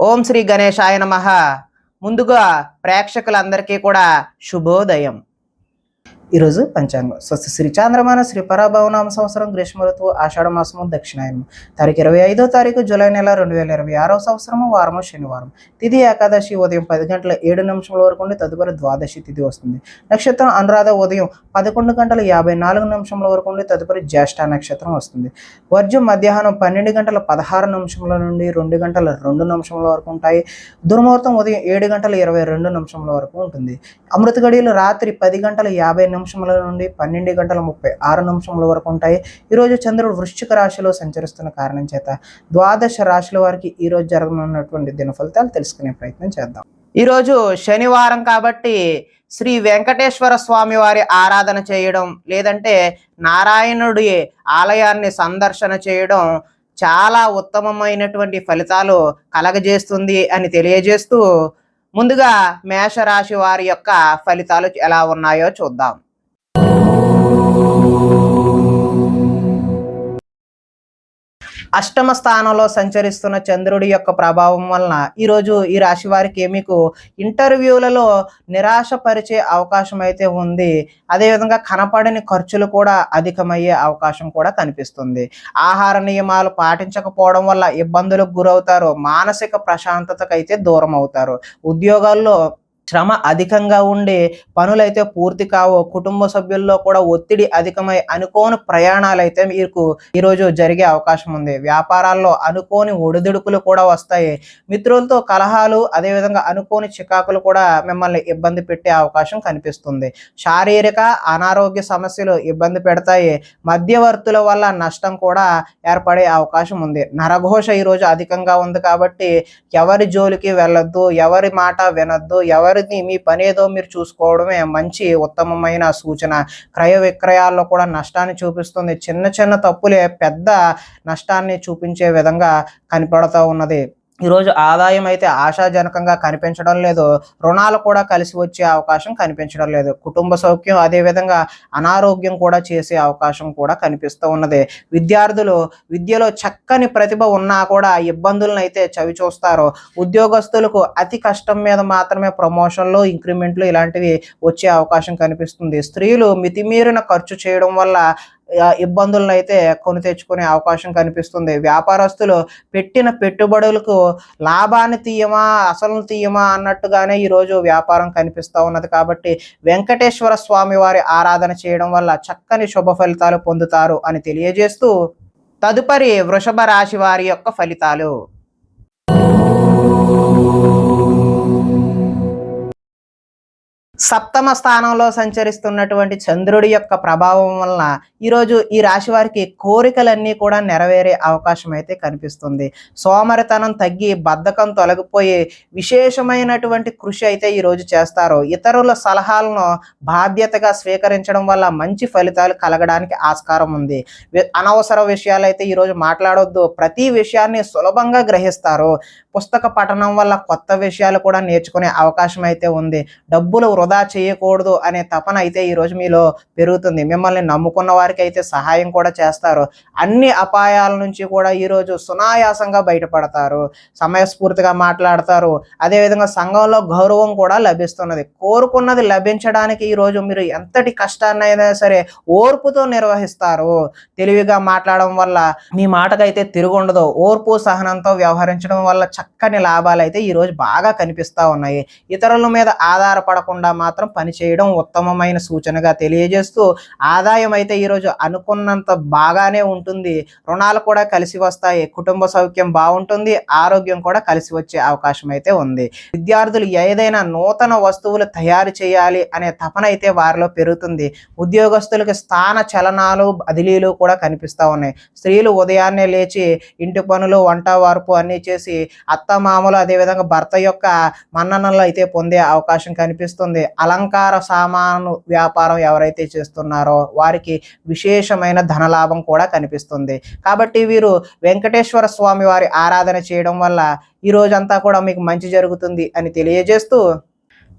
ఓం శ్రీ గణేశాయ నమః. ముందుగా ప్రేక్షకులందరికీ కూడా శుభోదయం. ఈరోజు పంచాంగం స్వస్తి శ్రీ చాంద్రమాన శ్రీ పరాభవనామ సంవత్సరం గ్రీష్మ ఋతువు ఆషాఢ మాసము దక్షిణాయనం తారీఖు 25 జూలై నెల 2026 సంవత్సరము వారము శనివారం. తిథి ఏకాదశి ఉదయం 10 గంటల 7 నిమిషముల వరకు ఉండి తదుపరి ద్వాదశి తిథి వస్తుంది. నక్షత్రం అనురాధ ఉదయం 11 గంటల 54 నిమిషముల వరకు ఉండి తదుపరి జ్యేష్ఠ నక్షత్రం వస్తుంది. వర్జం మధ్యాహ్నం 12 గంటల 16 నిమిషముల నుండి 2 గంటల 2 నిమిషముల వరకు ఉంటాయి. దుర్ముహూర్తం ఉదయం 7 గంటల 22 నిమిషముల వరకు ఉంటుంది. అమృత గడియలు రాత్రి 10 గంటల 50 నిమిషముల నుండి 12 గంటల 36 నిమిషముల వరకు ఉంటాయి. ఈరోజు చంద్రుడు వృశ్చిక రాశిలో సంచరిస్తున్న కారణం చేత ద్వాదశ రాశుల వారికి ఈరోజు జరగనున్నటువంటి దిన ఫలితాలు తెలుసుకునే ప్రయత్నం చేద్దాం. ఈరోజు శనివారం కాబట్టి శ్రీ వెంకటేశ్వర స్వామి వారి ఆరాధన చేయడం, లేదంటే నారాయణుడి ఆలయాన్ని సందర్శన చేయడం చాలా ఉత్తమమైనటువంటి ఫలితాలు కలగజేస్తుంది అని తెలియజేస్తూ, ముందుగా మేషరాశి వారి యొక్క ఫలితాలు ఎలా ఉన్నాయో చూద్దాం. అష్టమ స్థానంలో సంచరిస్తున్న చంద్రుడి యొక్క ప్రభావం వలన ఈరోజు ఈ రాశి వారికి మీకు ఇంటర్వ్యూలలో నిరాశపరిచే అవకాశం అయితే ఉంది. అదేవిధంగా కనపడని ఖర్చులు కూడా అధికమయ్యే అవకాశం కూడా కనిపిస్తుంది. ఆహార నియమాలు పాటించకపోవడం వల్ల ఇబ్బందులకు గురవుతారు. మానసిక ప్రశాంతతకైతే దూరం అవుతారు. ఉద్యోగాల్లో శ్రమ అధికంగా ఉండి పనులైతే పూర్తి కావు. కుటుంబ సభ్యుల్లో కూడా ఒత్తిడి అధికమై అనుకోని ప్రయాణాలైతే మీకు ఈరోజు జరిగే అవకాశం ఉంది. వ్యాపారాల్లో అనుకోని ఒడిదుడుకులు కూడా వస్తాయి. మిత్రులతో కలహాలు, అదేవిధంగా అనుకోని చికాకులు కూడా మిమ్మల్ని ఇబ్బంది పెట్టే అవకాశం కనిపిస్తుంది. శారీరక అనారోగ్య సమస్యలు ఇబ్బంది పెడతాయి. మధ్యవర్తుల వల్ల నష్టం కూడా ఏర్పడే అవకాశం ఉంది. నరఘోష ఈరోజు అధికంగా ఉంది కాబట్టి ఎవరి జోలికి వెళ్ళొద్దు, ఎవరి మాట వినొద్దు, మీ పనేదో మీరు చూసుకోవడమే మంచి ఉత్తమమైన సూచన. క్రయ విక్రయాల్లో కూడా నష్టాన్ని చూపిస్తుంది. చిన్న చిన్న తప్పులే పెద్ద నష్టాన్ని చూపించే విధంగా కనపడుతూ ఉన్నది. ఈరోజు ఆదాయం అయితే ఆశాజనకంగా కనిపించడం లేదు. రుణాలు కూడా కలిసి వచ్చే అవకాశం కనిపించడం లేదు. కుటుంబ సౌఖ్యం, అదేవిధంగా అనారోగ్యం కూడా చేసే అవకాశం కూడా కనిపిస్తూ ఉన్నది. విద్యార్థులు విద్యలో చక్కని ప్రతిభ ఉన్నా కూడా ఇబ్బందులను అయితే చవి చూస్తారు. ఉద్యోగస్తులకు అతి కష్టం మీద మాత్రమే ప్రమోషన్లు, ఇంక్రిమెంట్లు ఇలాంటివి వచ్చే అవకాశం కనిపిస్తుంది. స్త్రీలు మితిమీరిన ఖర్చు చేయడం వల్ల ఇబ్బందులను అయితే కొని తెచ్చుకునే అవకాశం కనిపిస్తుంది. వ్యాపారస్తులు పెట్టిన పెట్టుబడులకు లాభాన్ని తీయమా అసలు తీయమా అన్నట్టుగానే ఈరోజు వ్యాపారం కనిపిస్తూ ఉన్నది. కాబట్టి వెంకటేశ్వర స్వామి వారి ఆరాధన చేయడం వల్ల చక్కని శుభ ఫలితాలు పొందుతారు అని తెలియజేస్తూ, తదుపరి వృషభ రాశి వారి యొక్క ఫలితాలు. సప్తమ స్థానంలో సంచరిస్తున్నటువంటి చంద్రుడి యొక్క ప్రభావం వలన ఈరోజు ఈ రాశి వారికి కోరికలన్నీ కూడా నెరవేరే అవకాశం అయితే కనిపిస్తుంది. సోమరితనం తగ్గి బద్ధకం తొలగిపోయి విశేషమైనటువంటి కృషి అయితే ఈరోజు చేస్తారు. ఇతరుల సలహాలను బాధ్యతగా స్వీకరించడం వల్ల మంచి ఫలితాలు కలగడానికి ఆస్కారం ఉంది. అనవసర విషయాలు అయితే ఈరోజు మాట్లాడొద్దు. ప్రతి విషయాన్ని సులభంగా గ్రహిస్తారు. పుస్తక పఠనం వల్ల కొత్త విషయాలు కూడా నేర్చుకునే అవకాశం అయితే ఉంది. డబ్బులు వృధా చేయకూడదు అనే తపన అయితే ఈరోజు మీలో పెరుగుతుంది. మిమ్మల్ని నమ్ముకున్న వారికి అయితే సహాయం కూడా చేస్తారు. అన్ని అపాయాల నుంచి కూడా ఈరోజు సునాయాసంగా బయటపడతారు. సమయస్ఫూర్తిగా మాట్లాడతారు. అదేవిధంగా సంఘంలో గౌరవం కూడా లభిస్తున్నది. కోరుకున్నది లభించడానికి ఈరోజు మీరు ఎంతటి కష్టాన్నైనా సరే ఓర్పుతో నిర్వహిస్తారు. తెలివిగా మాట్లాడడం వల్ల మీ మాటకైతే తిరుగుండదు. ఓర్పు సహనంతో వ్యవహరించడం వల్ల చక్కని లాభాలు అయితే ఈరోజు బాగా కనిపిస్తూ ఉన్నాయి. ఇతరుల మీద ఆధారపడకుండా మాత్రం పనిచేయడం ఉత్తమమైన సూచనగా తెలియజేస్తూ, ఆదాయం అయితే ఈరోజు అనుకున్నంత బాగానే ఉంటుంది. రుణాలు కూడా కలిసి వస్తాయి. కుటుంబ సౌఖ్యం బాగుంటుంది. ఆరోగ్యం కూడా కలిసి వచ్చే అవకాశం అయితే ఉంది. విద్యార్థులు ఏదైనా నూతన వస్తువులు తయారు చేయాలి అనే తపన అయితే వారిలో పెరుగుతుంది. ఉద్యోగస్తులకు స్థాన చలనాలు, బదిలీలు కూడా కనిపిస్తూ ఉన్నాయి. స్త్రీలు ఉదయాన్నే లేచి ఇంటి పనులు, వంట వార్పు అన్నీ చేసి అత్తమామలు, అదేవిధంగా భర్త యొక్క మన్ననలు అయితే పొందే అవకాశం కనిపిస్తుంది. అలంకార సామాను వ్యాపారం ఎవరైతే చేస్తున్నారో వారికి విశేషమైన ధనలాభం కూడా కనిపిస్తుంది. కాబట్టి వీరు వెంకటేశ్వర స్వామి వారి ఆరాధన చేయడం వల్ల ఈ రోజంతా కూడా మీకు మంచి జరుగుతుంది అని తెలియజేస్తూ,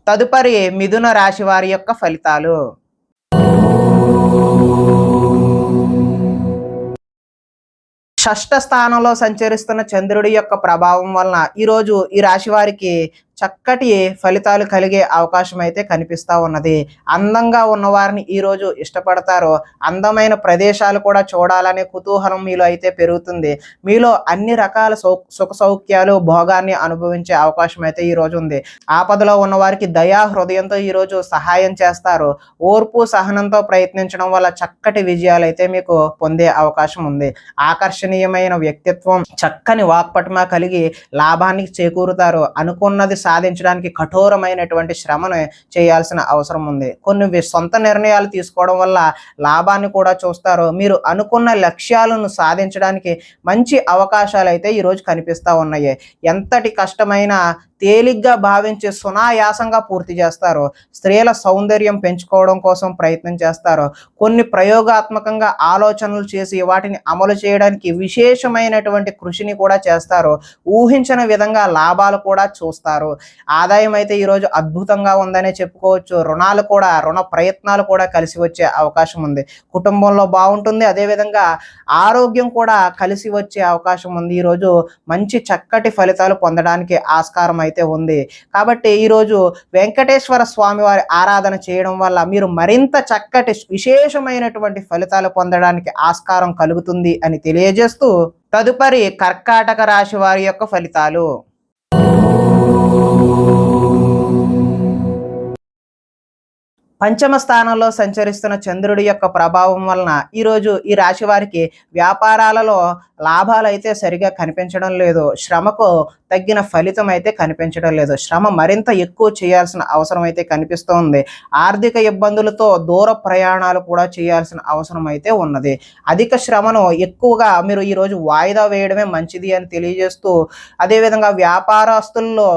తదుపరి మిథున రాశి వారి యొక్క ఫలితాలు. షష్ఠ స్థానంలో సంచరిస్తున్న చంద్రుడి యొక్క ప్రభావం వలన ఈరోజు ఈ రాశి వారికి చక్కటి ఫలితాలు కలిగే అవకాశం అయితే కనిపిస్తూ ఉన్నది. అందంగా ఉన్నవారిని ఈరోజు ఇష్టపడతారు. అందమైన ప్రదేశాలు కూడా చూడాలనే కుతూహలం మీలో అయితే పెరుగుతుంది. మీలో అన్ని రకాల సుఖ సౌఖ్యాలు భోగాన్ని అనుభవించే అవకాశం అయితే ఈరోజు ఉంది. ఆపదలో ఉన్నవారికి దయా హృదయంతో ఈరోజు సహాయం చేస్తారు. ఓర్పు సహనంతో ప్రయత్నించడం వల్ల చక్కటి విజయాలు అయితే మీకు పొందే అవకాశం ఉంది. ఆకర్షణీయమైన వ్యక్తిత్వం, చక్కని వాక్పటిమ కలిగి లాభానికి చేకూరుతారు. అనుకున్నది సాధించడానికి కఠోరమైనటువంటి శ్రమను చేయాల్సిన అవసరం ఉంది. కొన్ని సొంత నిర్ణయాలు తీసుకోవడం వల్ల లాభాన్ని కూడా చూస్తారు. మీరు అనుకున్న లక్ష్యాలను సాధించడానికి మంచి అవకాశాలు అయితే ఈరోజు కనిపిస్తూ ఉన్నాయి. ఎంతటి కష్టమైన తేలిగ్గా భావించి సునాయాసంగా పూర్తి చేస్తారు. స్త్రీల సౌందర్యం పెంచుకోవడం కోసం ప్రయత్నం చేస్తారు. కొన్ని ప్రయోగాత్మకంగా ఆలోచనలు చేసి వాటిని అమలు చేయడానికి విశేషమైనటువంటి కృషిని కూడా చేస్తారు. ఊహించని విధంగా లాభాలు కూడా చూస్తారు. ఆదాయం అయితే ఈరోజు అద్భుతంగా ఉందనే చెప్పుకోవచ్చు. రుణ ప్రయత్నాలు కూడా కలిసి వచ్చే అవకాశం ఉంది. కుటుంబంలో బాగుంటుంది. అదేవిధంగా ఆరోగ్యం కూడా కలిసి వచ్చే అవకాశం ఉంది. ఈరోజు మంచి చక్కటి ఫలితాలు పొందడానికి ఆస్కారం అయితే ఉంది. కాబట్టి ఈరోజు వెంకటేశ్వర స్వామి వారి ఆరాధన చేయడం వల్ల మీరు మరింత చక్కటి విశేషమైనటువంటి ఫలితాలు పొందడానికి ఆస్కారం కలుగుతుంది అని తెలియజేస్తూ తదుపరి కర్కాటక రాశి వారి యొక్క ఫలితాలు. పంచమ స్థానంలో సంచరిస్తున్న చంద్రుడి యొక్క ప్రభావం వలన ఈరోజు ఈ రాశి వారికి వ్యాపారాలలో లాభాలు అయితే సరిగా కనిపించడం లేదు. శ్రమకు తగ్గిన ఫలితం అయితే కనిపించడం లేదు. శ్రమ మరింత ఎక్కువ చేయాల్సిన అవసరం అయితే కనిపిస్తోంది. ఆర్థిక ఇబ్బందులతో దూర ప్రయాణాలు కూడా చేయాల్సిన అవసరం అయితే ఉన్నది. అధిక శ్రమను ఎక్కువగా మీరు ఈరోజు వాయిదా వేయడమే మంచిది అని తెలియజేస్తూ అదేవిధంగా వ్యాపారస్తుల్లో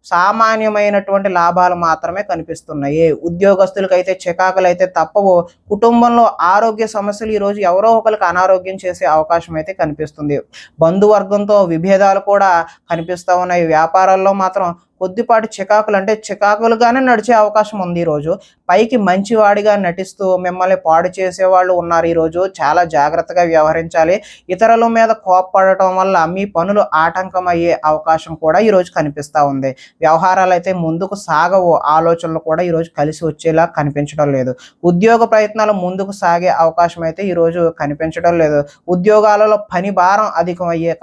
సామాన్యమైనటువంటి లాభాలు మాత్రమే కనిపిస్తున్నాయి. ఉద్యోగస్తులకు అయితే చికాకులు అయితే తప్పవు. కుటుంబంలో ఆరోగ్య సమస్యలు ఈరోజు ఎవరో ఒకరికి అనారోగ్యం చేసే అవకాశం అయితే కనిపిస్తుంది. బంధువర్గంతో విభేదాలు కూడా కనిపిస్తూ ఉన్నాయి. వ్యాపారాల్లో మాత్రం కొద్దిపాటి చికాకులు అంటే చికాకులుగానే నడిచే అవకాశం ఉంది. ఈరోజు పైకి మంచివాడిగా నటిస్తూ మిమ్మల్ని పాడు చేసేవాళ్ళు ఉన్నారు. ఈరోజు చాలా జాగ్రత్తగా వ్యవహరించాలి. ఇతరుల మీద కోప్పడటం వల్ల మీ పనులు ఆటంకం అయ్యే అవకాశం కూడా ఈరోజు కనిపిస్తూ ఉంది. వ్యవహారాలు అయితే ముందుకు సాగవు. ఆలోచనలు కూడా ఈరోజు కలిసి వచ్చేలా కనిపించడం లేదు. ఉద్యోగ ప్రయత్నాలు ముందుకు సాగే అవకాశం అయితే ఈరోజు కనిపించడం లేదు. ఉద్యోగాలలో పని భారం అధికమయ్యే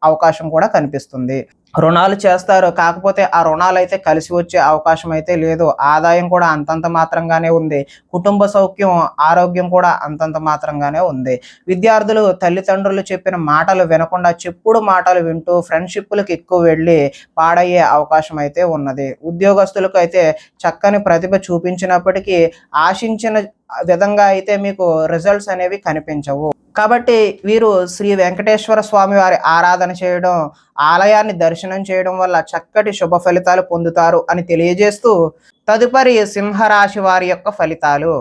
అవకాశం కూడా కనిపిస్తుంది. రుణాలు చేస్తారు. కాకపోతే ఆ రుణాలు అయితే కలిసి వచ్చే అవకాశం అయితే లేదు. ఆదాయం కూడా అంతంత మాత్రంగానే ఉంది. కుటుంబ సౌఖ్యం, ఆరోగ్యం కూడా అంతంత మాత్రంగానే ఉంది. విద్యార్థులు తల్లిదండ్రులు చెప్పిన మాటలు వినకుండా చెప్పుడు మాటలు వింటూ ఫ్రెండ్షిప్లకు ఎక్కువ వెళ్ళి పాడయ్యే అవకాశం అయితే ఉన్నది. ఉద్యోగస్తులకు అయితే చక్కని ప్రతిభ చూపించినప్పటికీ ఆశించిన విధంగా అయితే మీకు రిజల్ట్స్ అనేవి కనిపించవు. కాబట్టి వీరు శ్రీ వెంకటేశ్వర స్వామి వారి ఆరాధన చేయడం, ఆలయాన్ని దర్శనం చేయడం వల్ల చక్కటి శుభ ఫలితాలు పొందుతారు అని తెలియజేస్తూ తదుపరి సింహరాశి వారి యొక్క ఫలితాలు.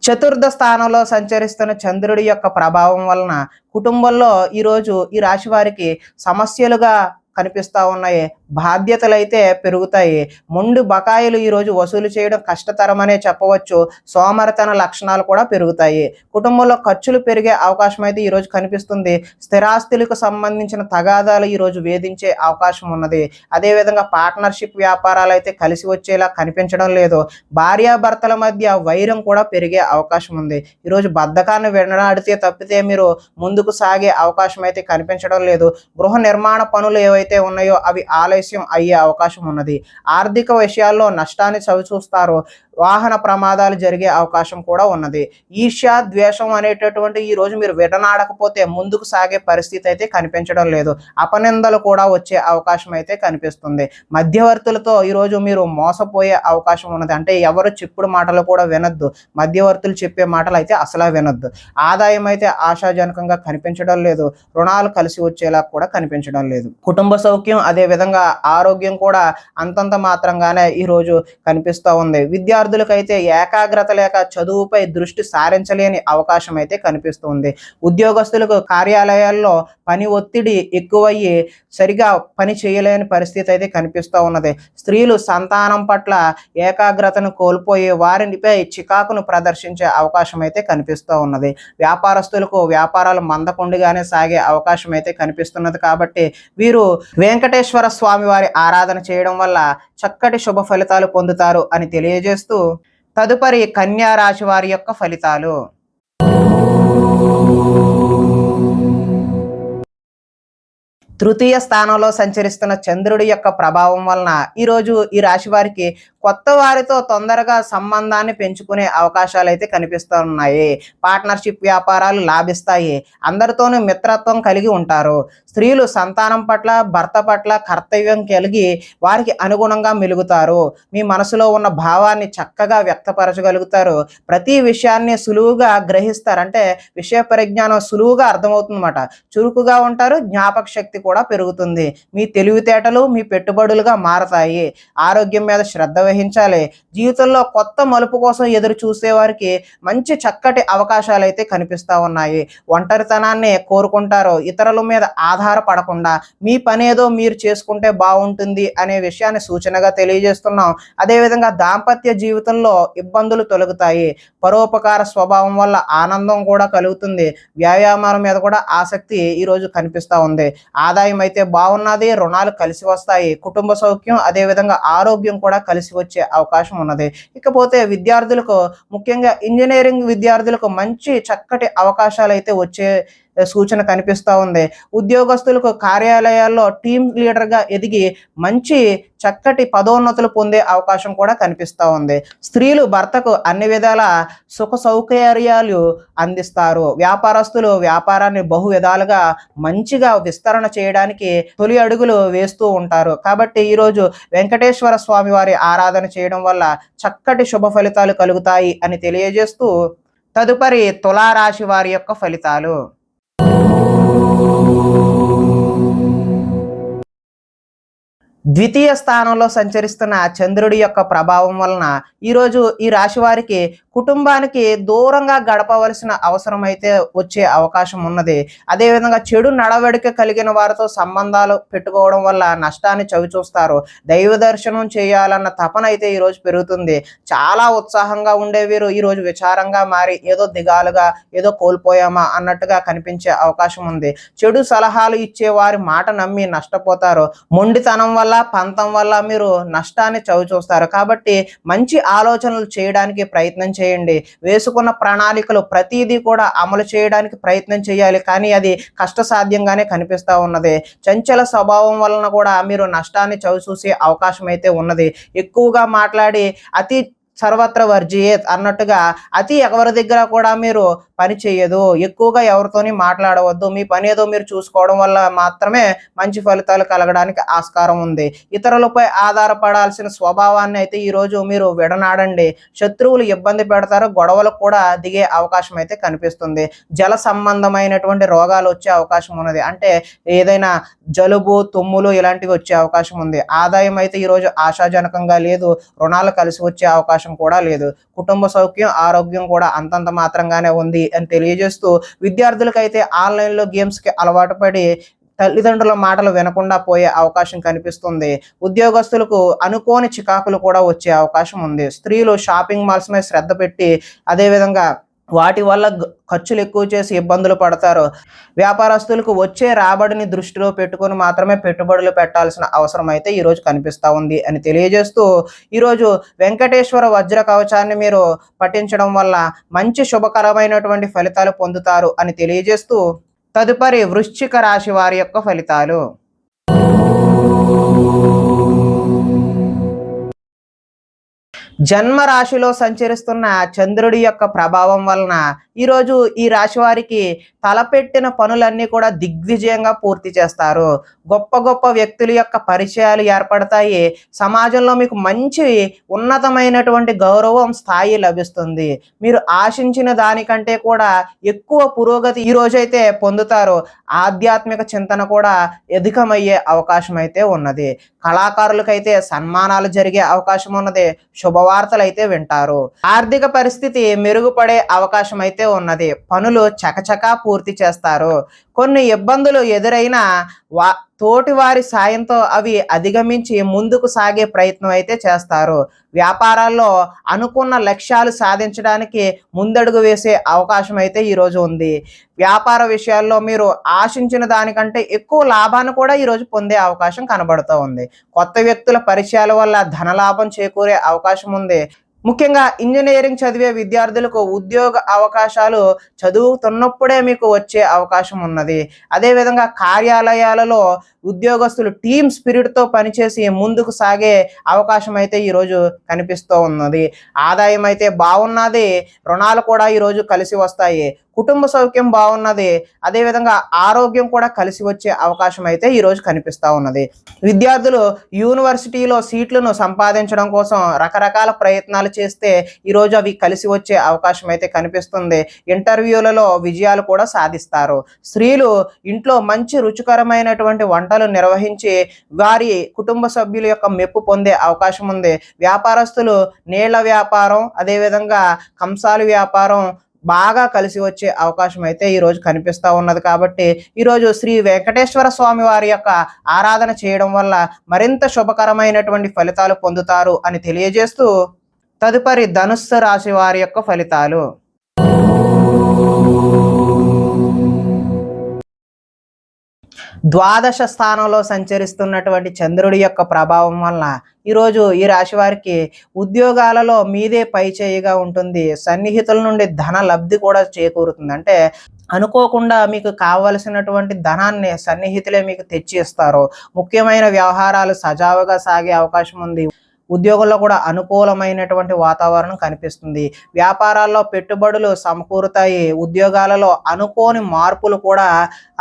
చతుర్థ స్థానంలో సంచరిస్తున్న చంద్రుడి యొక్క ప్రభావం వలన కుటుంబంలో ఈరోజు ఈ రాశి వారికి సమస్యలుగా కనిపిస్తూ ఉన్నాయి. బాధ్యతలు అయితే పెరుగుతాయి. మొండి బకాయిలు ఈరోజు వసూలు చేయడం కష్టతరమనే చెప్పవచ్చు. సోమరితన లక్షణాలు కూడా పెరుగుతాయి. కుటుంబంలో ఖర్చులు పెరిగే అవకాశం అయితే ఈరోజు కనిపిస్తుంది. స్థిరాస్తులకు సంబంధించిన తగాదాలు ఈరోజు వేధించే అవకాశం ఉన్నది. అదేవిధంగా పార్ట్నర్షిప్ వ్యాపారాలు అయితే కలిసి వచ్చేలా కనిపించడం లేదు. భార్యాభర్తల మధ్య వైరం కూడా పెరిగే అవకాశం ఉంది. ఈరోజు బద్ధకాన్ని వెనడాడితే తప్పితే మీరు ముందుకు సాగే అవకాశం అయితే కనిపించడం లేదు. గృహ నిర్మాణ పనులు ఏవైతే ఉన్నాయో అవి ఆలస్యం అయ్యే అవకాశం ఉన్నది. ఆర్థిక విషయాల్లో నష్టాన్ని చవిచూస్తారు. వాహన ప్రమాదాలు జరిగే అవకాశం కూడా ఉన్నది. ఈర్ష్య, ద్వేషం అనేటటువంటి ఈరోజు మీరు విడనాడకపోతే ముందుకు సాగే పరిస్థితి అయితే కనిపించడం లేదు. అపనిందలు కూడా వచ్చే అవకాశం అయితే కనిపిస్తుంది. మధ్యవర్తులతో ఈరోజు మీరు మోసపోయే అవకాశం ఉన్నది. అంటే ఎవరు చెప్పుడు మాటలు కూడా వినొద్దు. మధ్యవర్తులు చెప్పే మాటలు అయితే అసలు వినొద్దు. ఆదాయం అయితే ఆశాజనకంగా కనిపించడం లేదు. రుణాలు కలిసి వచ్చేలా కూడా కనిపించడం లేదు. కుటుంబ కుటుంబ సౌఖ్యం అదే విధంగా ఆరోగ్యం కూడా అంతంత మాత్రంగానే ఈరోజు కనిపిస్తూ ఉంది. విద్యార్థులకైతే ఏకాగ్రత లేక చదువుపై దృష్టి సారించలేని అవకాశం అయితే కనిపిస్తుంది. ఉద్యోగస్తులకు కార్యాలయాల్లో పని ఒత్తిడి ఎక్కువయ్యి సరిగా పని చేయలేని పరిస్థితి అయితే కనిపిస్తూ ఉన్నది. స్త్రీలు సంతానం పట్ల ఏకాగ్రతను కోల్పోయి వారిపై చికాకును ప్రదర్శించే అవకాశం అయితే కనిపిస్తూ ఉన్నది. వ్యాపారస్తులకు వ్యాపారాలు మందకొండిగానే సాగే అవకాశం అయితే కనిపిస్తున్నది. కాబట్టి వీరు వెంకటేశ్వర స్వామి వారి ఆరాధన చేయడం వల్ల చక్కటి శుభ ఫలితాలు పొందుతారు అని తెలియజేస్తూ తదుపరి కన్యా రాశి వారి యొక్క ఫలితాలు. తృతీయ స్థానంలో సంచరిస్తున్న చంద్రుడి యొక్క ప్రభావం వలన ఈరోజు ఈ రాశి వారికి కొత్త వారితో తొందరగా సంబంధాన్ని పెంచుకునే అవకాశాలు అయితే కనిపిస్తున్నాయి. పార్ట్నర్షిప్ వ్యాపారాలు లాభిస్తాయి. అందరితోనూ మిత్రత్వం కలిగి ఉంటారు. స్త్రీలు సంతానం పట్ల భర్త పట్ల కర్తవ్యం కలిగి వారికి అనుగుణంగా మెలుగుతారు. మీ మనసులో ఉన్న భావాన్ని చక్కగా వ్యక్తపరచగలుగుతారు. ప్రతి విషయాన్ని సులువుగా గ్రహిస్తారు. అంటే విషయ పరిజ్ఞానం సులువుగా అర్థమవుతుందన్నమాట. చురుకుగా ఉంటారు. జ్ఞాపక శక్తి కూడా పెరుగుతుంది. మీ తెలివితేటలు మీ పెట్టుబడులుగా మారతాయి. ఆరోగ్యం మీద శ్రద్ధ వహించాలి. జీవితంలో కొత్త మలుపు కోసం ఎదురు చూసే వారికి మంచి చక్కటి అవకాశాలు అయితే కనిపిస్తూ ఉన్నాయి. ఒంటరితనాన్ని కోరుకుంటారు. ఇతరుల మీద ఆధారపడకుండా మీ పనేదో మీరు చేసుకుంటే బాగుంటుంది అనే విషయాన్ని సూచనగా తెలియజేస్తున్నాం. అదేవిధంగా దాంపత్య జీవితంలో ఇబ్బందులు తొలగుతాయి. పరోపకార స్వభావం వల్ల ఆనందం కూడా కలుగుతుంది. వ్యాయామాల మీద కూడా ఆసక్తి ఈరోజు కనిపిస్తూ ఉంది. ఆదాయం అయితే బాగున్నది. రుణాలు కలిసి వస్తాయి. కుటుంబ సౌఖ్యం అదేవిధంగా ఆరోగ్యం కూడా కలిసి వచ్చే అవకాశం ఉన్నది. ఇకపోతే విద్యార్థులకు ముఖ్యంగా ఇంజనీరింగ్ విద్యార్థులకు మంచి చక్కటి అవకాశాలు అయితే వచ్చే సూచన కనిపిస్తూ ఉంది. ఉద్యోగస్తులకు కార్యాలయాల్లో టీం లీడర్గా ఎదిగి మంచి చక్కటి పదోన్నతులు పొందే అవకాశం కూడా కనిపిస్తూ ఉంది. స్త్రీలు భర్తకు అన్ని విధాల సుఖ సౌకర్యాలు అందిస్తారు. వ్యాపారస్తులు వ్యాపారాన్ని బహు విధాలుగా మంచిగా విస్తరణ చేయడానికి తొలి అడుగులు వేస్తూ ఉంటారు. కాబట్టి ఈరోజు వెంకటేశ్వర స్వామి వారి ఆరాధన చేయడం వల్ల చక్కటి శుభ ఫలితాలు కలుగుతాయి అని తెలియజేస్తూ తదుపరి తులారాశి వారి యొక్క ఫలితాలు. ద్వితీయ స్థానంలో సంచరిస్తున్న చంద్రుడి యొక్క ప్రభావం వలన ఈరోజు ఈ రాశి వారికి కుటుంబానికి దూరంగా గడపవలసిన అవసరం అయితే వచ్చే అవకాశం ఉన్నది. అదేవిధంగా చెడు నడవడిక కలిగిన వారితో సంబంధాలు పెట్టుకోవడం వల్ల నష్టాన్ని చవిచూస్తారు. దైవ దర్శనం చేయాలన్న తపన అయితే ఈరోజు పెరుగుతుంది. చాలా ఉత్సాహంగా ఉండే వీరు ఈరోజు విచారంగా మారి ఏదో దిగాలుగా ఏదో కోల్పోయామా అన్నట్టుగా కనిపించే అవకాశం ఉంది. చెడు సలహాలు ఇచ్చే వారి మాట నమ్మి నష్టపోతారు. మొండితనం వల్ల పంతం వల్ల మీరు నష్టాన్ని చవిచూస్తారు. కాబట్టి మంచి ఆలోచనలు చేయడానికి ప్రయత్నం చేయండి. వేసుకున్న ప్రణాళికలు ప్రతిదీ కూడా అమలు చేయడానికి ప్రయత్నం చేయాలి. కానీ అది కష్టసాధ్యంగానే కనిపిస్తూ ఉన్నది. చంచల స్వభావం వలన కూడా మీరు నష్టాన్ని చవిచూసే అవకాశం అయితే ఉన్నది. ఎక్కువగా మాట్లాడి అతి సర్వత్ర వర్జియేత్ అన్నట్టుగా అతి ఎవరి దగ్గర కూడా మీరు పని చేయదు. ఎక్కువగా ఎవరితోని మాట్లాడవద్దు. మీ పని ఏదో మీరు చూసుకోవడం వల్ల మాత్రమే మంచి ఫలితాలు కలగడానికి ఆస్కారం ఉంది. ఇతరులపై ఆధారపడాల్సిన స్వభావాన్ని అయితే ఈరోజు మీరు విడనాడండి. శత్రువులు ఇబ్బంది పెడతారు. గొడవలకు కూడా దిగే అవకాశం అయితే కనిపిస్తుంది. జల సంబంధమైనటువంటి రోగాలు వచ్చే అవకాశం ఉన్నది. అంటే ఏదైనా జలుబు తుమ్ములు ఇలాంటివి వచ్చే అవకాశం ఉంది. ఆదాయం అయితే ఈరోజు ఆశాజనకంగా లేదు. రుణాలు కలిసి వచ్చే అవకాశం కూడా లేదు. కుటుంబ సౌఖ్యం ఆరోగ్యం కూడా అంతంత మాత్రంగానే ఉంది అని తెలియజేస్తూ విద్యార్థులకైతే ఆన్లైన్లో గేమ్స్కి అలవాటు పడి తల్లిదండ్రుల మాటలు వినకుండా పోయే అవకాశం కనిపిస్తుంది. ఉద్యోగస్తులకు అనుకోని చికాకులు కూడా వచ్చే అవకాశం ఉంది. స్త్రీలు షాపింగ్ మాల్స్ మీద శ్రద్ధ పెట్టి అదేవిధంగా వాటి వల్ల ఖర్చులు ఎక్కువ చేసి ఇబ్బందులు పడతారు. వ్యాపారస్తులకు వచ్చే రాబడిని దృష్టిలో పెట్టుకొని మాత్రమే పెట్టుబడులు పెట్టాల్సిన అవసరం అయితే ఈరోజు కనిపిస్తూ ఉంది అని తెలియజేస్తూ ఈరోజు వెంకటేశ్వర వజ్ర కవచాన్ని మీరు పఠించడం వల్ల మంచి శుభకరమైనటువంటి ఫలితాలు పొందుతారు అని తెలియజేస్తూ తదుపరి వృశ్చిక రాశి వారి యొక్క ఫలితాలు. జన్మ రాశిలో సంచరిస్తున్న చంద్రుడి యొక్క ప్రభావం వలన ఈరోజు ఈ రాశి వారికి తలపెట్టిన పనులన్నీ కూడా దిగ్విజయంగా పూర్తి చేస్తారు. గొప్ప గొప్ప వ్యక్తుల యొక్క పరిచయాలు ఏర్పడతాయి. సమాజంలో మీకు మంచి ఉన్నతమైనటువంటి గౌరవం స్థాయి లభిస్తుంది. మీరు ఆశించిన దానికంటే కూడా ఎక్కువ పురోగతి ఈ రోజైతే పొందుతారు. ఆధ్యాత్మిక చింతన కూడా అధికమయ్యే అవకాశం అయితే ఉన్నది. కళాకారులకైతే సన్మానాలు జరిగే అవకాశం ఉన్నది. శుభవార్తలు అయితే వింటారు. ఆర్థిక పరిస్థితి మెరుగుపడే అవకాశం అయితే ఉన్నది. పనులు చకచకా పూర్తి చేస్తారు. కొన్ని ఇబ్బందులు ఎదురైనా తోటి వారి సాయంతో అవి అధిగమించి ముందుకు సాగే ప్రయత్నం అయితే చేస్తారు. వ్యాపారాల్లో అనుకున్న లక్ష్యాలు సాధించడానికి ముందడుగు వేసే అవకాశం అయితే ఈరోజు ఉంది. వ్యాపార విషయాల్లో మీరు ఆశించిన దానికంటే ఎక్కువ లాభాన్ని కూడా ఈరోజు పొందే అవకాశం కనబడుతూ ఉంది. కొత్త వ్యక్తుల పరిచయాల వల్ల ధనలాభం చేకూరే అవకాశం ఉంది. ముఖ్యంగా ఇంజనీరింగ్ చదివే విద్యార్థులకు ఉద్యోగ అవకాశాలు చదువుతున్నప్పుడే మీకు వచ్చే అవకాశం ఉన్నది. అదేవిధంగా కార్యాలయాలలో ఉద్యోగస్తులు టీమ్ స్పిరిట్తో పనిచేసి ముందుకు సాగే అవకాశం అయితే ఈరోజు కనిపిస్తూ ఉన్నది. ఆదాయం అయితే బాగున్నది. రుణాలు కూడా ఈరోజు కలిసి వస్తాయి. కుటుంబ సౌఖ్యం బాగున్నది. అదేవిధంగా ఆరోగ్యం కూడా కలిసి వచ్చే అవకాశం అయితే ఈరోజు కనిపిస్తూ ఉన్నది. విద్యార్థులు యూనివర్సిటీలో సీట్లను సంపాదించడం కోసం రకరకాల ప్రయత్నాలు చేస్తే ఈరోజు అవి కలిసి వచ్చే అవకాశం అయితే కనిపిస్తుంది. ఇంటర్వ్యూలలో విజయాలు కూడా సాధిస్తారు. స్త్రీలు ఇంట్లో మంచి రుచికరమైనటువంటి వంటలు నిర్వహించి వారి కుటుంబ సభ్యుల యొక్క మెప్పు పొందే అవకాశం ఉంది. వ్యాపారస్తులు నీళ్ల వ్యాపారం, అదేవిధంగా కంసాలి వ్యాపారం బాగా కలిసి వచ్చే అవకాశం అయితే ఈరోజు కనిపిస్తూ ఉన్నది. కాబట్టి ఈరోజు శ్రీ వెంకటేశ్వర స్వామి వారి యొక్క ఆరాధన చేయడం వల్ల మరింత శుభకరమైనటువంటి ఫలితాలు పొందుతారు అని తెలియజేస్తూ తదుపరి ధనుస్సు రాశి వారి యొక్క ఫలితాలు. ద్వాదశ స్థానంలో సంచరిస్తున్నటువంటి చంద్రుడి యొక్క ప్రభావం వలన ఈరోజు ఈ రాశి వారికి ఉద్యోగాలలో మీదే పై చేయిగా ఉంటుంది. సన్నిహితుల నుండి ధన లబ్ధి కూడా చేకూరుతుంది. అంటే అనుకోకుండా మీకు కావలసినటువంటి ధనాన్ని సన్నిహితులే మీకు తెచ్చి ఇస్తారు. ముఖ్యమైన వ్యవహారాలు సజావుగా సాగే అవకాశం ఉంది. ఉద్యోగంలో కూడా అనుకూలమైనటువంటి వాతావరణం కనిపిస్తుంది. వ్యాపారాల్లో పెట్టుబడులు సమకూరుతాయి. ఉద్యోగాలలో అనుకోని మార్పులు కూడా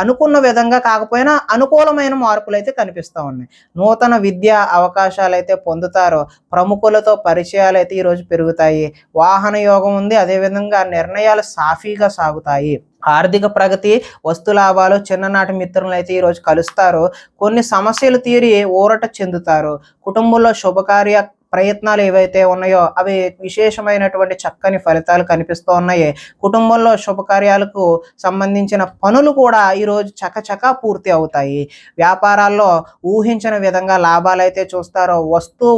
అనుకున్న విధంగా కాకపోయినా అనుకూలమైన మార్పులు అయితే కనిపిస్తూ ఉన్నాయి. నూతన విద్యా అవకాశాలు అయితే పొందుతారు. ప్రముఖులతో పరిచయాలు అయితే ఈరోజు పెరుగుతాయి. వాహన యోగం ఉంది. అదేవిధంగా నిర్ణయాలు సాఫీగా సాగుతాయి. ఆర్థిక ప్రగతి, వస్తు లాభాలు, చిన్ననాటి మిత్రులను అయితే ఈరోజు కలుస్తారు. కొన్ని సమస్యలు తీరి ఊరట చెందుతారు. కుటుంబంలో శుభకార్య ప్రయత్నాలు ఏవైతే ఉన్నాయో అవి విశేషమైనటువంటి చక్కని ఫలితాలు కనిపిస్తూ ఉన్నాయి. కుటుంబంలో శుభకార్యాలకు సంబంధించిన పనులు కూడా ఈరోజు చకచకా పూర్తి అవుతాయి. వ్యాపారాల్లో ఊహించిన విధంగా లాభాలు అయితే చూస్తారు.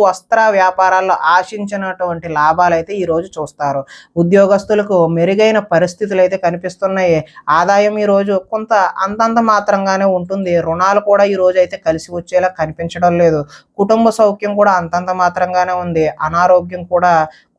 వస్త్ర వ్యాపారాల్లో ఆశించినటువంటి లాభాలు అయితే ఈరోజు చూస్తారు. ఉద్యోగస్తులకు మెరుగైన పరిస్థితులు అయితే కనిపిస్తున్నాయి. ఆదాయం ఈరోజు కొంత అంతంత మాత్రంగానే ఉంటుంది. రుణాలు కూడా ఈరోజు అయితే కలిసి వచ్చేలా కనిపించడం లేదు. కుటుంబ సౌఖ్యం కూడా అంతంత మాత్రంగానే ఉంది. అనారోగ్యం కూడా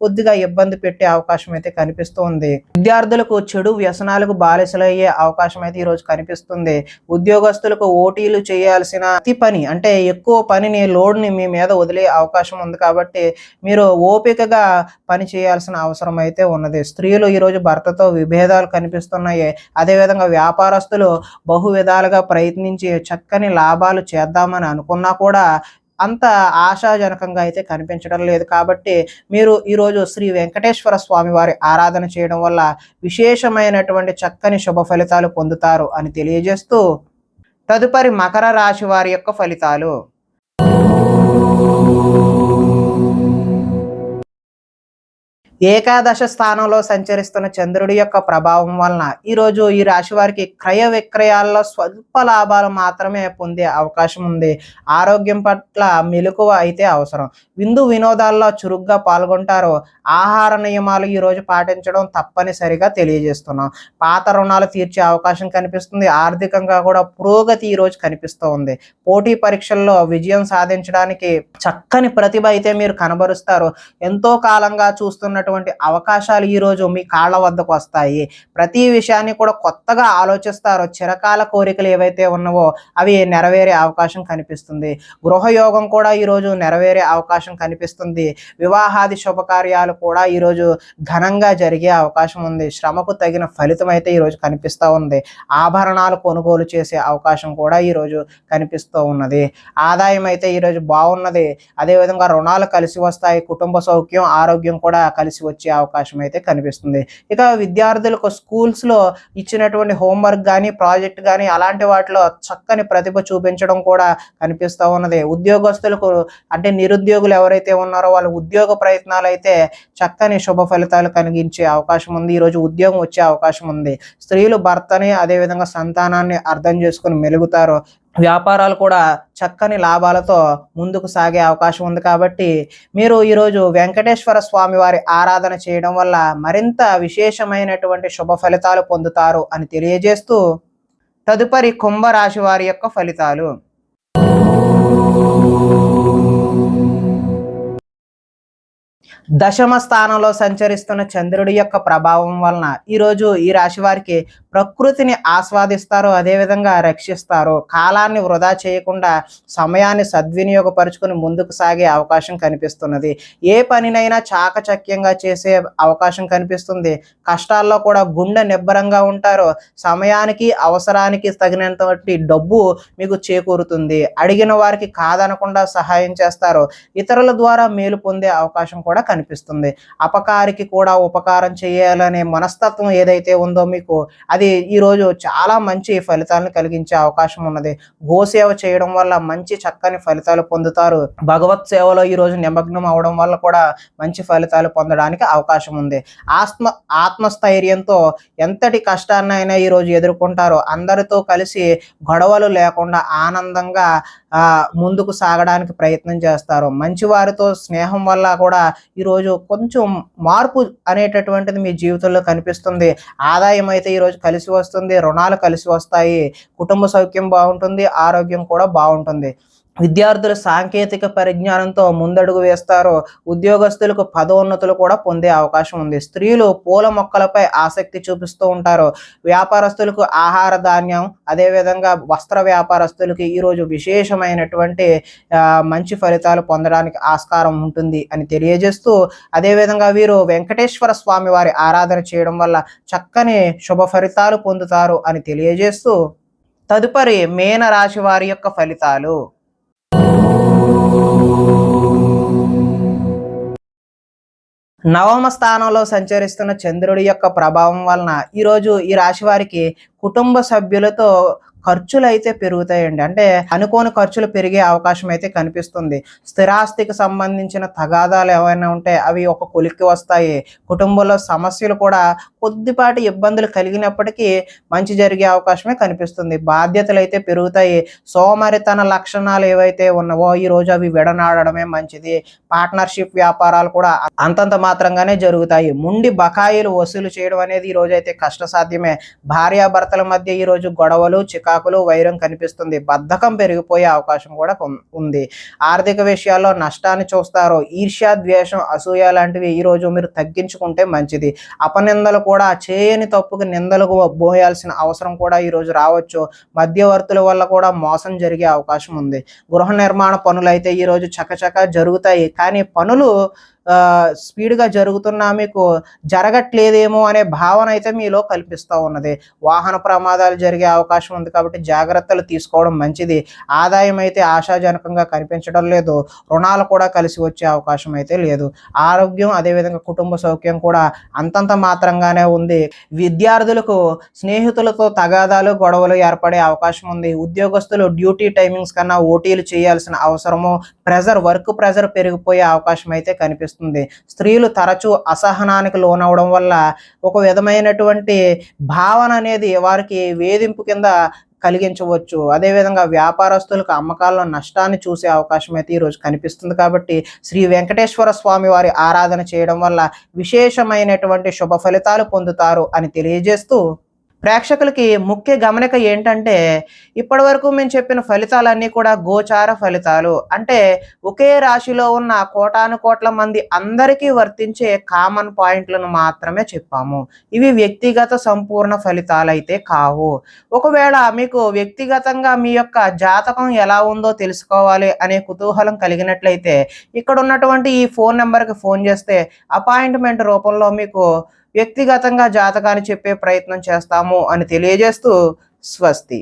కొద్దిగా ఇబ్బంది పెట్టే అవకాశం అయితే కనిపిస్తుంది. విద్యార్థులకు చెడు వ్యసనాలకు బానిసలయ్యే అవకాశం అయితే ఈరోజు కనిపిస్తుంది. ఉద్యోగస్తులకు ఓటీలు చేయాల్సిన అతి పని అంటే ఎక్కువ పనిని లోడ్ని మీ మీద వదిలే అవకాశం ఉంది. కాబట్టి మీరు ఓపికగా పని చేయాల్సిన అవసరం అయితే ఉన్నది. స్త్రీలు ఈరోజు భర్తతో విభేదాలు కనిపిస్తున్నాయి. అదేవిధంగా వ్యాపారస్తులు బహు విధాలుగా ప్రయత్నించి చక్కని లాభాలు చేద్దామని అనుకున్నా కూడా అంత ఆశాజనకంగా అయితే కనిపించడం లేదు. కాబట్టి మీరు ఈరోజు శ్రీ వెంకటేశ్వర స్వామి వారి ఆరాధన చేయడం వల్ల విశేషమైనటువంటి చక్కని శుభ ఫలితాలు పొందుతారు అని తెలియజేస్తూ తదుపరి మకర రాశి వారి యొక్క ఫలితాలు. ఏకాదశ స్థానంలో సంచరిస్తున్న చంద్రుడి యొక్క ప్రభావం వలన ఈరోజు ఈ రాశి వారికి క్రయ విక్రయాల్లో స్వల్ప లాభాలు మాత్రమే పొందే అవకాశం ఉంది. ఆరోగ్యం పట్ల మెలకువ అయితే అవసరం. విందు వినోదాల్లో చురుగ్గా పాల్గొంటారు. ఆహార నియమాలు ఈరోజు పాటించడం తప్పనిసరిగా తెలియజేస్తున్నాం. పాత రుణాలు తీర్చే అవకాశం కనిపిస్తుంది. ఆర్థికంగా కూడా పురోగతి ఈరోజు కనిపిస్తూ ఉంది. పోటీ పరీక్షల్లో విజయం సాధించడానికి చక్కని ప్రతిభ అయితే మీరు కనబరుస్తారు. ఎంతో కాలంగా చూస్తున్నటువంటి చేసేటటువంటి అవకాశాలు ఈరోజు మీ కాళ్ళ వద్దకు వస్తాయి. ప్రతి విషయాన్ని కూడా కొత్తగా ఆలోచిస్తారు. చిరకాల కోరికలు ఏవైతే ఉన్నావో అవి నెరవేరే అవకాశం కనిపిస్తుంది. గృహయోగం కూడా ఈరోజు నెరవేరే అవకాశం కనిపిస్తుంది. వివాహాది శుభకార్యాలు కూడా ఈరోజు ఘనంగా జరిగే అవకాశం ఉంది. శ్రమకు తగిన ఫలితం అయితే ఈరోజు కనిపిస్తూ ఉంది. ఆభరణాలు కొనుగోలు చేసే అవకాశం కూడా ఈరోజు కనిపిస్తూ ఉన్నది. ఆదాయం అయితే ఈరోజు బాగున్నది. అదేవిధంగా రుణాలు కలిసి వస్తాయి. కుటుంబ సౌఖ్యం, ఆరోగ్యం కూడా కలిసి వచ్చే అవకాశం అయితే కనిపిస్తుంది. ఇక విద్యార్థులకు స్కూల్స్లో ఇచ్చినటువంటి హోంవర్క్ కానీ, ప్రాజెక్ట్ కానీ అలాంటి వాటిలో చక్కని ప్రతిభ చూపించడం కూడా కనిపిస్తూ ఉన్నది. ఉద్యోగస్తులకు అంటే నిరుద్యోగులు ఎవరైతే ఉన్నారో వాళ్ళ ఉద్యోగ ప్రయత్నాలు అయితే చక్కని శుభ ఫలితాలు కలిగించే అవకాశం ఉంది. ఈరోజు ఉద్యోగం వచ్చే అవకాశం ఉంది. స్త్రీలు భర్తని అదేవిధంగా సంతానాన్ని అర్థం చేసుకుని మెలుగుతారు. వ్యాపారాలు కూడా చక్కని లాభాలతో ముందుకు సాగే అవకాశం ఉంది. కాబట్టి మీరు ఈరోజు వెంకటేశ్వర స్వామి వారి ఆరాధన చేయడం వల్ల మరింత విశేషమైనటువంటి శుభ ఫలితాలు పొందుతారు అని తెలియజేస్తూ తదుపరి కుంభరాశి వారి యొక్క ఫలితాలు. దశమ స్థానంలో సంచరిస్తున్న చంద్రుడి యొక్క ప్రభావం వలన ఈరోజు ఈ రాశి వారికి ప్రకృతిని ఆస్వాదిస్తారు, అదేవిధంగా రక్షిస్తారు. కాలాన్ని వృధా చేయకుండా సమయాన్ని సద్వినియోగపరుచుకుని ముందుకు సాగే అవకాశం కనిపిస్తున్నది. ఏ పనినైనా చాకచక్యంగా చేసే అవకాశం కనిపిస్తుంది. కష్టాల్లో కూడా గుండె నిబ్బరంగా ఉంటారు. సమయానికి అవసరానికి తగినంతటి డబ్బు మీకు చేకూరుతుంది. అడిగిన వారికి కాదనకుండా సహాయం చేస్తారు. ఇతరుల ద్వారా మేలు పొందే అవకాశం కూడా కనిపిస్తుంది. అపకారికి కూడా ఉపకారం చేయాలనే మనస్తత్వం ఏదైతే ఉందో మీకు అది ఈరోజు చాలా మంచి ఫలితాలను కలిగించే అవకాశం ఉన్నది. గోసేవ చేయడం వల్ల మంచి చక్కని ఫలితాలు పొందుతారు. భగవత్ సేవలో ఈరోజు నిమగ్నం అవడం వల్ల కూడా మంచి ఫలితాలు పొందడానికి అవకాశం ఉంది. ఆత్మస్థైర్యంతో ఎంతటి కష్టాన్నైనా ఈరోజు ఎదుర్కొంటారు. అందరితో కలిసి గొడవలు లేకుండా ఆనందంగా ముందుకు సాగడానికి ప్రయత్నం చేస్తారు. మంచి వారితో స్నేహం వల్ల కూడా ఈరోజు కొంచెం మార్పు అనేటటువంటిది మీ జీవితంలో కనిపిస్తుంది. ఆదాయం అయితే ఈరోజు కలిసి వస్తుంది. రుణాలు కలిసి వస్తాయి. కుటుంబ సౌఖ్యం బాగుంటుంది. ఆరోగ్యం కూడా బాగుంటుంది. విద్యార్థులు సాంకేతిక పరిజ్ఞానంతో ముందడుగు వేస్తారు. ఉద్యోగస్తులకు పదోన్నతులు కూడా పొందే అవకాశం ఉంది. స్త్రీలు పూల మొక్కలపై ఆసక్తి చూపిస్తూ ఉంటారు. వ్యాపారస్తులకు ఆహార ధాన్యం, అదేవిధంగా వస్త్ర వ్యాపారస్తులకి ఈరోజు విశేషమైనటువంటి మంచి ఫలితాలు పొందడానికి ఆస్కారం ఉంటుంది అని తెలియజేస్తూ, అదేవిధంగా వీరు వెంకటేశ్వర స్వామి వారి ఆరాధన చేయడం వల్ల చక్కని శుభ ఫలితాలు పొందుతారు అని తెలియజేస్తూ తదుపరి మీన రాశి వారి యొక్క ఫలితాలు. నవమ స్థానంలో సంచరిస్తున్న చంద్రుడి యొక్క ప్రభావం వలన ఈరోజు ఈ రాశి వారికి కుటుంబ సభ్యులతో ఖర్చులు అయితే పెరుగుతాయండి. అంటే అనుకోని ఖర్చులు పెరిగే అవకాశం అయితే కనిపిస్తుంది. స్థిరాస్తికి సంబంధించిన తగాదాలు ఏమైనా ఉంటే అవి ఒక కొలిక్కి వస్తాయి. కుటుంబంలో సమస్యలు కూడా కొద్దిపాటి ఇబ్బందులు కలిగినప్పటికీ మంచి జరిగే అవకాశమే కనిపిస్తుంది. బాధ్యతలు అయితే పెరుగుతాయి. సోమరితన లక్షణాలు ఏవైతే ఉన్నావో ఈరోజు అవి విడనాడడమే మంచిది. పార్ట్నర్షిప్ వ్యాపారాలు కూడా అంతంత మాత్రంగానే జరుగుతాయి. ముండి బకాయిలు వసూలు చేయడం అనేది ఈరోజు అయితే కష్టసాధ్యమే. భార్యాభర్తల మధ్య ఈరోజు గొడవలు, చికాకులు, వైరం కనిపిస్తుంది. బద్ధకం పెరిగిపోయే అవకాశం కూడా ఉంది. ఆర్థిక విషయాల్లో నష్టాన్ని చూస్తారు. ఈర్ష్య, ద్వేషం, అసూయ లాంటివి ఈరోజు మీరు తగ్గించుకుంటే మంచిది. అపనిందలు కూడా చేయని తప్పుకు నిందలకు పోయాల్సిన అవసరం కూడా ఈరోజు రావచ్చు. మధ్యవర్తుల వల్ల కూడా మోసం జరిగే అవకాశం ఉంది. గృహ నిర్మాణ పనులు అయితే ఈరోజు చకచక జరుగుతాయి. కానీ పనులు స్పీడ్గా జరుగుతున్నా మీకు జరగట్లేదేమో అనే భావన అయితే మీలో కల్పిస్తూ ఉన్నది. వాహన ప్రమాదాలు జరిగే అవకాశం ఉంది కాబట్టి జాగ్రత్తలు తీసుకోవడం మంచిది. ఆదాయం అయితే ఆశాజనకంగా కనిపించడం లేదు. రుణాలు కూడా కలిసి వచ్చే అవకాశం అయితే లేదు. ఆరోగ్యం, అదేవిధంగా కుటుంబ సౌఖ్యం కూడా అంతంత మాత్రంగానే ఉంది. విద్యార్థులకు స్నేహితులతో తగాదాలు, గొడవలు ఏర్పడే అవకాశం ఉంది. ఉద్యోగస్తులు డ్యూటీ టైమింగ్స్ కన్నా ఓటీలు చేయాల్సిన అవసరము, వర్క్ ప్రెజర్ పెరిగిపోయే అవకాశం అయితే కనిపిస్తుంది. స్త్రీలు తరచూ అసహనానికి లోనవడం వల్ల ఒక విధమైనటువంటి భావన అనేది వారికి వేధింపు కింద కలిగించవచ్చు. అదేవిధంగా వ్యాపారస్తులకు అమ్మకాల్లో నష్టాన్ని చూసే అవకాశం అయితే ఈరోజు కనిపిస్తుంది. కాబట్టి శ్రీ వెంకటేశ్వర స్వామి వారి ఆరాధన చేయడం వల్ల విశేషమైనటువంటి శుభ ఫలితాలు పొందుతారు అని తెలియజేస్తూ ప్రేక్షకులకి ముఖ్య గమనిక ఏంటంటే, ఇప్పటివరకు మేము చెప్పిన ఫలితాలన్నీ కూడా గోచార ఫలితాలు. అంటే ఒకే రాశిలో ఉన్న కోటానుకోట్ల మంది అందరికీ వర్తించే కామన్ పాయింట్‌లను మాత్రమే చెప్పాము. ఇవి వ్యక్తిగత సంపూర్ణ ఫలితాలైతే కావు. ఒకవేళ మీకు వ్యక్తిగతంగా మీ యొక్క జాతకం ఎలా ఉందో తెలుసుకోవాలి అనే కుతూహలం కలిగినట్లయితే, ఇక్కడ ఉన్నటువంటి ఈ ఫోను నంబర్‌కి ఫోను చేస్తే అపాయింట్‌మెంట్ రూపంలో మీకు వ్యక్తిగతంగా జాతకాన్ని చెప్పే ప్రయత్నం చేస్తాము అని తెలియజేస్తూ స్వస్తి.